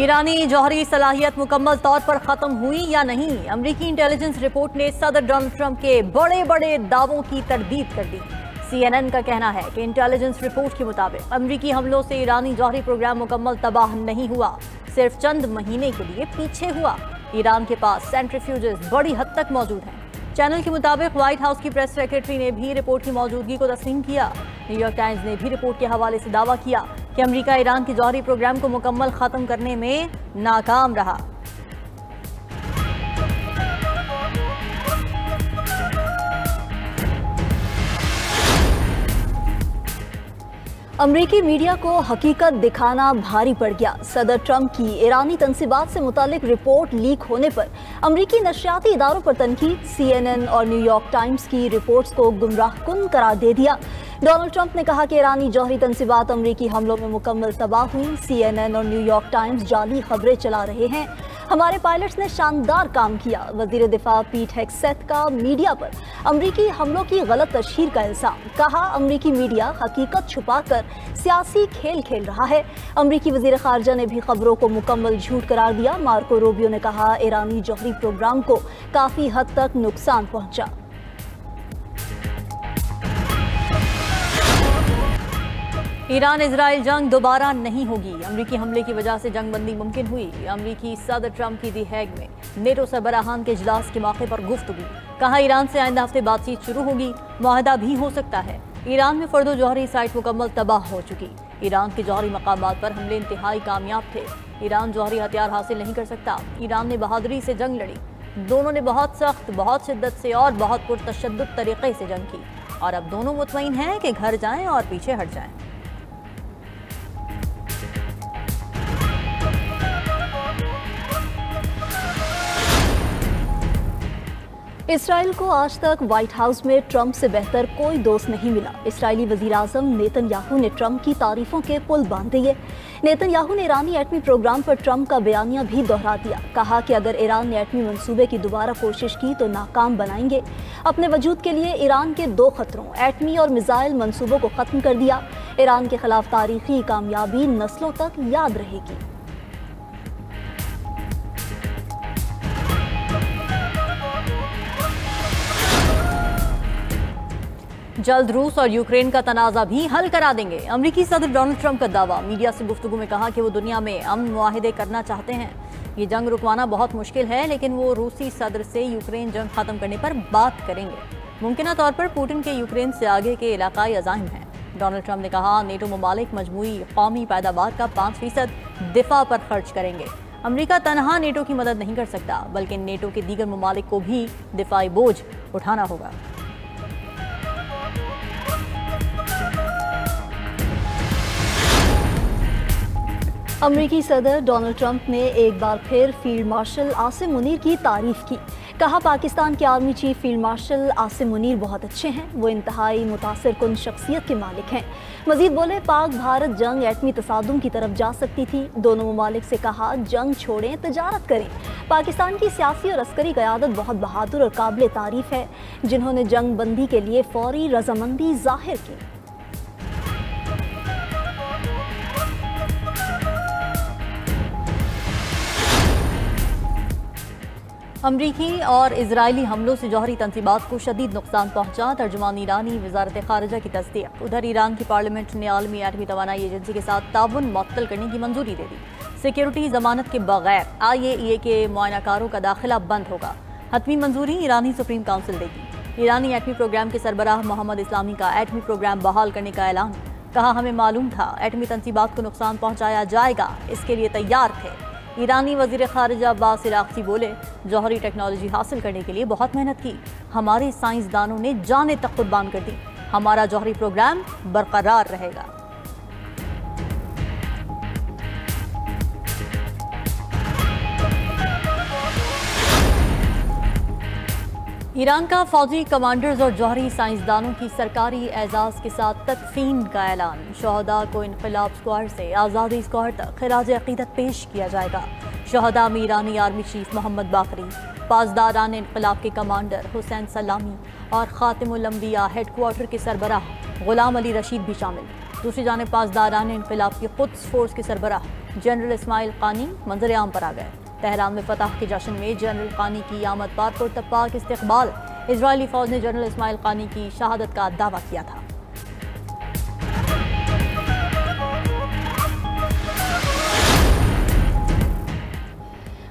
ईरानी जौहरी सलाहियत मुकम्मल तौर पर खत्म हुई या नहीं? अमरीकी इंटेलिजेंस रिपोर्ट ने सदर डोनाल्ड ट्रंप के बड़े बड़े दावों की तरदीद कर दी। CNN का कहना है कि इंटेलिजेंस रिपोर्ट के मुताबिक अमरीकी हमलों से ईरानी जौहरी प्रोग्राम मुकम्मल तबाह नहीं हुआ, सिर्फ चंद महीने के लिए पीछे हुआ। ईरान के पास सेंट्रीफ्यूजेस बड़ी हद तक मौजूद हैं। चैनल के मुताबिक व्हाइट हाउस की प्रेस सेक्रेटरी ने भी रिपोर्ट की मौजूदगी को तस्लीम किया। न्यूयॉर्क टाइम्स ने भी रिपोर्ट के हवाले से दावा किया कि अमेरिका ईरान के जौहरी प्रोग्राम को मुकम्मल खत्म करने में नाकाम रहा। अमरीकी मीडिया को हकीकत दिखाना भारी पड़ गया। सदर ट्रंप की ईरानी तंसीबात से मुतालिक रिपोर्ट लीक होने पर अमरीकी नशरियाती इदारों पर तनकीद। CNN और न्यूयॉर्क टाइम्स की रिपोर्ट्स को गुमराहकुन करार दे दिया। डोनाल्ड ट्रंप ने कहा कि ईरानी जौहरी तंसीबात अमरीकी हमलों में मुकम्मल तबाह हुई। CNN और न्यूयॉर्क टाइम्स जाली खबरें चला रहे हैं। हमारे पायलट्स ने शानदार काम किया। वजीर दिफा पीट हेग्सेथ का मीडिया पर अमरीकी हमलों की गलत तशहीर का इल्जाम। कहा, अमरीकी मीडिया हकीकत छुपाकर सियासी खेल खेल रहा है। अमरीकी वजीर खारजा ने भी खबरों को मुकम्मल झूठ करार दिया। मार्को रूबियो ने कहा, ईरानी जौहरी प्रोग्राम को काफी हद तक नुकसान पहुंचा। ईरान इजराइल जंग दोबारा नहीं होगी। अमरीकी हमले की वजह से जंग बंदी मुमकिन हुई। अमरीकी सदर ट्रंप की दी हैग में नेटो सरबराहान के इजलास के मौके पर गुफ्तगू। कहा, ईरान से आइंदा हफ्ते बातचीत शुरू होगी, मुआहदा भी हो सकता है। ईरान में फर्दो जौहरी साइट मुकम्मल तबाह हो चुकी। ईरान के जौहरी मकामात पर हमले इंतहाई कामयाब थे। ईरान जौहरी हथियार हासिल नहीं कर सकता। ईरान ने बहादुरी से जंग लड़ी। दोनों ने बहुत सख्त, बहुत शिद्दत से और बहुत पुरतशद्दुद तरीके से जंग की और अब दोनों मुतमईन हैं कि घर जाएं और पीछे हट जाएं। इसराइल को आज तक व्हाइट हाउस में ट्रंप से बेहतर कोई दोस्त नहीं मिला। इस्राएली वज़ीर-ए-आज़म नेतन्याहू ने ट्रंप की तारीफों के पुल बांध दिए। नेतन्याहू ने ईरानी एटमी प्रोग्राम पर ट्रंप का बयानिया भी दोहरा दिया। कहा कि अगर ईरान ने एटमी मंसूबे की दोबारा कोशिश की तो नाकाम बनाएंगे। अपने वजूद के लिए ईरान के दो खतरों, एटमी और मिसाइल मंसूबों को ख़त्म कर दिया। ईरान के खिलाफ तारीखी कामयाबी नस्लों तक याद रहेगी। जल्द रूस और यूक्रेन का तनाज़ा भी हल करा देंगे। अमरीकी सदर डोनाल्ड ट्रंप का दावा। मीडिया से गुफ्तगू में कहा कि वो दुनिया में अमन मुआहिदे करना चाहते हैं। ये जंग रुकवाना बहुत मुश्किल है, लेकिन वो रूसी सदर से यूक्रेन जंग खत्म करने पर बात करेंगे। मुमकिन तौर पर पुतिन के यूक्रेन से आगे के इलाकाई अज़ाइम हैं। डोनाल्ड ट्रंप ने कहा, नेटो ममालिक मजमूई कौमी पैदावार का 5% दिफा पर खर्च करेंगे। अमरीका तनहा नेटो की मदद नहीं कर सकता, बल्कि नेटो के दीगर ममालिक को भी दिफाई बोझ उठाना होगा। अमरीकी सदर डोनाल्ड ट्रंप ने एक बार फिर फील्ड मार्शल आसिम मुनीर की तारीफ की। कहा, पाकिस्तान के army chief field marshal Asim Munir बहुत अच्छे हैं। वो इंतहाई मुतासिर कुन शख्सियत के मालिक हैं। मजीद बोले, पाक भारत जंग एटमी तसादुम की तरफ जा सकती थी। दोनों ममालिक से कहा, जंग छोड़ें, तजारत करें। पाकिस्तान की सियासी और अस्करी क़यादत बहुत बहादुर और काबिल तारीफ है, जिन्होंने जंग बंदी के लिए फौरी रजामंदी जाहिर की। अमरीकी और इजरायली हमलों से जौहरी तंसीबात को शदीद नुकसान पहुंचा। तर्जुमान ईरानी वजारत खारजा की तस्दीक। उधर ईरान की पार्लियामेंट ने आलमी एटमी तवानाई एजेंसी के साथ ताउन मुअत्तल करने की मंजूरी दे दी। सिक्योरिटी जमानत के बगैर IAEA के मुआयनाकारों का दाखिला बंद होगा। हतमी मंजूरी ईरानी सुप्रीम काउंसिल देगी। ईरानी एटमी प्रोग्राम के सरबराह मोहम्मद इस्लामी का एटमी प्रोग्राम बहाल करने का ऐलान। कहा, हमें मालूम था एटमी तंसीबात को नुकसान पहुँचाया जाएगा, इसके लिए तैयार थे। ईरानी वजीर खारजा अब्बास इराक़ची बोले, जौहरी टेक्नोलॉजी हासिल करने के लिए बहुत मेहनत की। हमारे साइंसदानों ने जाने तक कुर्बान कर दी। हमारा जौहरी प्रोग्राम बरकरार रहेगा। ईरान का फौजी कमांडर्स और जौहरी साइंसदानों की सरकारी एजाज़ के साथ तदफीन का ऐलान। शहदा को इनकलाब स्क्वाड से आज़ादी स्क्वाड तक खिराज अक़ीदत पेश किया जाएगा। शहदा में ईरानी आर्मी चीफ मोहम्मद बाकरी, पासदारान इनकलाब के कमांडर हुसैन सलामी और खातिमुल अंबिया हेडक्वार्टर के सरबराह गुलाम अली रशीद भी शामिल। दूसरी जानिब पासदारान इनकलाब की कुद्स फोर्स के सरबराह जनरल इस्माइल कानी मंजर-ए-आम पर आ गए। तेहरान में फतह के जश्न में जनरल कानी की आमद पर पुरतपाक इस्तकबाल। इजरायली फौज ने जनरल इस्माइल कानी की शहादत का दावा किया था।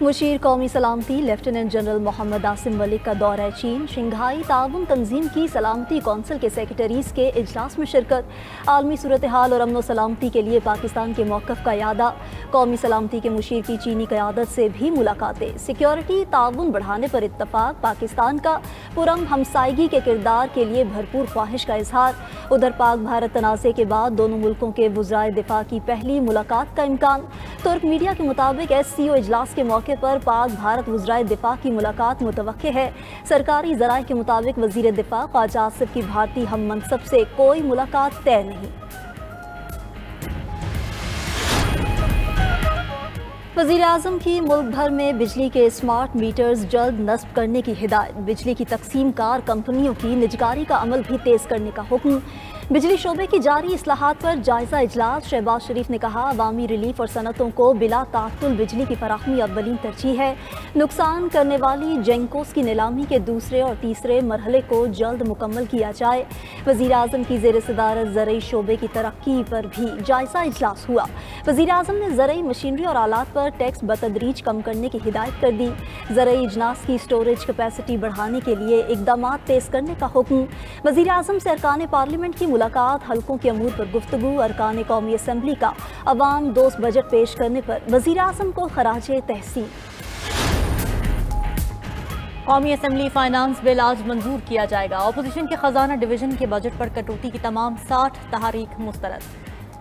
मुशीर कौमी सलामती लेफ्टिनेंट जनरल मोहम्मद आसिम मलिक का दौरा चीन। शंघाई ताउन तंजीम की सलामती कौंसिल के सेक्रेटरीज के इजलास में शिरकत। आलमी सूरत हाल और अमन सलामती के लिए पाकिस्तान के मौक़िफ़ का यादा। कौमी सलामती के मुशीर की चीनी क़यादत से भी मुलाकातें। सिक्योरिटी ताउन बढ़ाने पर इत्तफाक। पाकिस्तान का पुरम हमसायगी के किरदार के लिए भरपूर ख्वाहिश का इजहार। उधर पाक भारत तनाज़े के बाद दोनों मुल्कों के वज़राए दिफा की पहली मुलाकात का इम्कान। तुर्क मीडिया के मुताबिक SCO इजलास के मौके पर पाक भारत वज़राए दिफा की मुलाकात मुतवक्के है। सरकारी ज़राए के मुताबिक वज़ीर दिफा ख्वाजा आसिफ की भारतीय हम मनसब से कोई मुलाकात तय नहीं। वज़ीर-ए-आज़म की मुल्क भर में बिजली के स्मार्ट मीटर्स जल्द नस्ब करने की हिदायत। बिजली की तकसीम कार कंपनियों की निजकारी का अमल भी तेज़ करने का हुक्म। बिजली शोबे की जारी इस्लाहात पर जायजा इजलास। शहबाज शरीफ ने कहा, अवामी रिलीफ और सनतों को बिला ताअत्तुल बिजली की फराहमी अव्वलीन तरजीह है। नुकसान करने वाली जेंकोस की नीलामी के दूसरे और तीसरे मरहले को जल्द मुकम्मल किया जाए। वज़ीर-ए-आज़म की ज़ेर सदारत ज़रई शोबे की तरक्की पर भी जायजा इजलास हुआ। वज़ीर-ए-आज़म ने ज़रई मशीनरी और आलात पर टैक्स बतदरीज कम करने की हिदायत कर दी। ज़रई इजनास की स्टोरेज कैपेसिटी बढ़ाने के लिए इक़दामात तेज़ करने का हुक्म। वज़ीर-ए-आज़म से अरकान पार्लियामेंट की मुलाकात। हल्कों के अमूर पर गुफ्तगू। अरकान कौमी असम्बली का अवाम दोस्त बजट पेश करने पर वज़ीर-ए-आज़म को खराजे तहसीन। कौमी असम्बली फाइनेंस बिल आज मंजूर किया जाएगा। अपोजिशन के खजाना डिवीजन के बजट पर कटौती की तमाम 60 तहरीक मुस्तरद।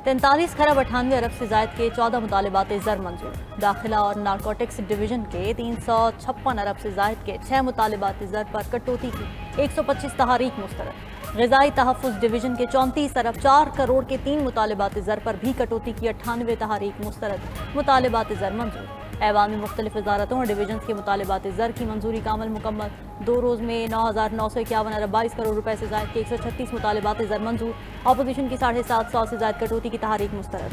43 खरब 98 अरब से जायद के 14 मुतालबात ज़र मंजूर। दाखिला और नारकोटिक्स डिवीजन के 356 अरब से जायद के 6 मुतालबात ज़र पर कटौती की 125 तहरीक मुस्तरद। ग़िज़ाई तहफ़्फ़ुज़ डिवीजन के 34 अरब 4 करोड़ के 3 मुतालबात ज़र पर भी कटौती की 98 तहरीक मुस्तरद। मुतालबात ज़र मंजूर। ऐवान में मुख्तलिफ वजारतों और डिवीजन के मुतालबात ज़र की मंजूरी का अमल मुकम्मल। 2 रोज़ में 9,951 अरब 22 करोड़ रुपए से जायद के 136 मुतालबात ज़र मंजूर। अपोजिशन की 750 से जायद कटौती की तहरीक मुस्तरद।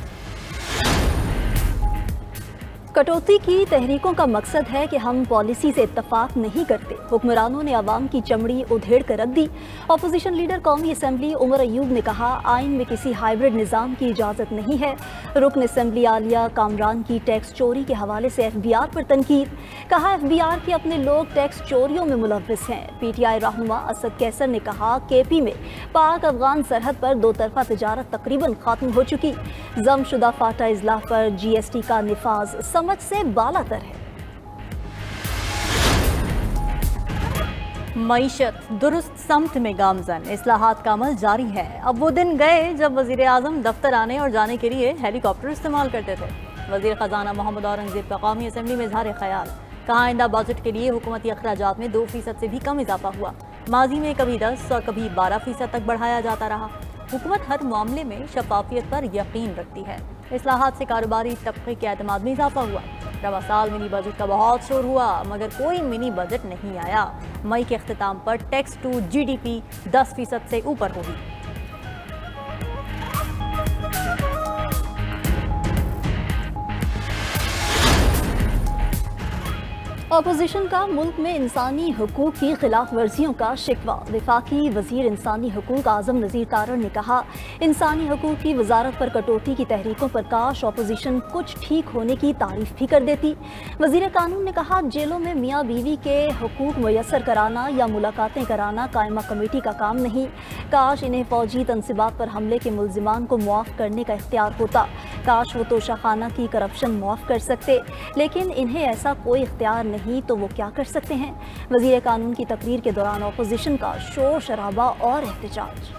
कटौती की तहरीकों का मकसद है कि हम पॉलिसी से इत्तफाक नहीं करते। हुक्मरानों ने अवाम की चमड़ी उधेड़ कर रख दी। अपोजिशन लीडर कौमी असम्बली उमर अयूब ने कहा, आइन में किसी हाइब्रिड निज़ाम की इजाज़त नहीं है। रुकन असम्बली आलिया कामरान की टैक्स चोरी के हवाले से FBR पर तनकीद। कहा, FBR के अपने लोग टैक्स चोरियों में मुलव्विस हैं। PTI रहनुमा असद कैसर ने कहा, KP में पाक अफगान सरहद पर दो तरफा तजारत तकरीबन खात्म हो चुकी। जमशुदा फाटा इजलाफ पर GST का निफाज समझ से बालातर है। मईशत दुरुस्त समत में गामजन। इस्लाहात का अमल जारी है। अब वो दिन गए जब वज़ीर-ए-आज़म दफ्तर आने और जाने के लिए हेलीकॉप्टर इस्तेमाल करते थे। वज़ीर ख़जाना मोहम्मद औरंगज़ेब का कौमी असम्बली में इज़हार ख्याल। कहा, आइंदा बजट के लिए हुकूमती अखराजात में 2% से भी कम इजाफा हुआ। माजी में कभी 10 और कभी 12% तक बढ़ाया जाता रहा। हुकूमत हर मामले में शफाफियत पर यकीन रखती है। इस्लाहात से कारोबारी तबके के एतमाद में इजाफा हुआ। रवा साल मिनी बजट का बहुत शोर हुआ मगर कोई मिनी बजट नहीं आया। मई के अख्तिताम पर टैक्स टू GDP 10% से ऊपर होगी। अपोजिशन का मुल्क में इंसानी हकूक की खिलाफ वर्जियों का शिकवा। वफाकी वजीर इंसानी हकूक आज़म नज़ीर तारड़ ने कहा, इंसानी हकूक की वजारत पर कटौती की तहरीकों पर काश अपोजिशन कुछ ठीक होने की तारीफ भी कर देती। वजीर कानून ने कहा, जेलों में मियाँ बीवी के हकूक मुयसर कराना या मुलाकातें कराना कायमा कमेटी का काम नहीं। काश इन्हें फौजी तनसीबात पर हमले के मुल्जिमान को मुआफ़ करने का इख्तियार होता। काश वो तोशाखाना की करप्शन मुआफ़ कर सकते, लेकिन इन्हें ऐसा कोई इख्तियार नहीं तो वो क्या कर सकते हैं। वज़ीर कानून की तकरीर के दौरान अपोजिशन का शोर शराबा और एहतजाज।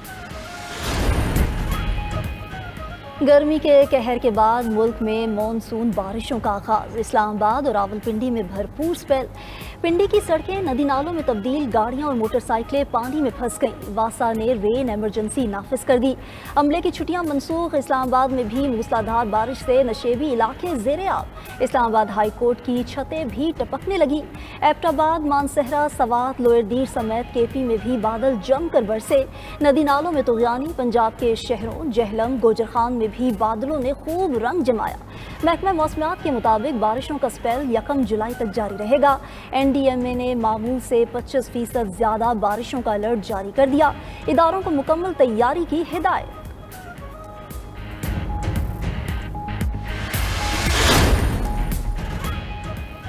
गर्मी के कहर के बाद मुल्क में मॉनसून बारिशों का आगाज। इस्लामाबाद और रावलपिंडी में भरपूर स्पेल। पिंडी की सड़कें नदी नालों में तब्दील। गाड़ियां और मोटरसाइकिलें पानी में फंस गईं। वासा ने रेन एमरजेंसी नाफिज कर दी। अमले की छुट्टियां मनसूख। इस्लामाबाद में भी मूसलाधार बारिश से नशेबी इलाके ज़ेरे आब। इस्लामाबाद हाई कोर्ट की छतें भी टपकने लगी। एबटाबाद, मानसहरा, सवात, लोअरदीर समेत KP में भी बादल जमकर बरसे। नदी नालों में तुग़यानी। पंजाब के शहरों जहलम, गोजरखान में भी बादलों ने खूब रंग जमाया। महकमा मौसमियात के मुताबिक बारिशों का स्पेल 1 जुलाई तक जारी रहेगा। NDMA ने मामूल से 25% ज़्यादा बारिशों का अलर्ट जारी कर दिया। इदारों को मुकम्मल तैयारी की हिदायत।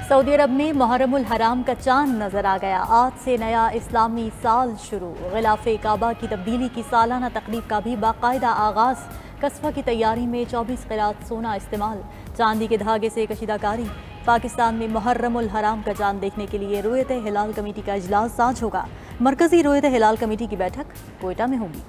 सऊदी अरब में मुहर्रमुल हराम का चांद नजर आ गया। आज से नया इस्लामी साल शुरू। गिलाफे काबा की तब्दीली की सालाना तकरीब का भी बाकायदा आगाज। कस्बा की तैयारी में 24 क़िरात सोना इस्तेमाल। चांदी के धागे से कशीदाकारी। पाकिस्तान में मुहर्रमुल हराम का चांद देखने के लिए रुयत हिलाल कमेटी का इजलास आज होगा। मरकजी रुयत हिलाल कमेटी की बैठक कोयटा में होगी।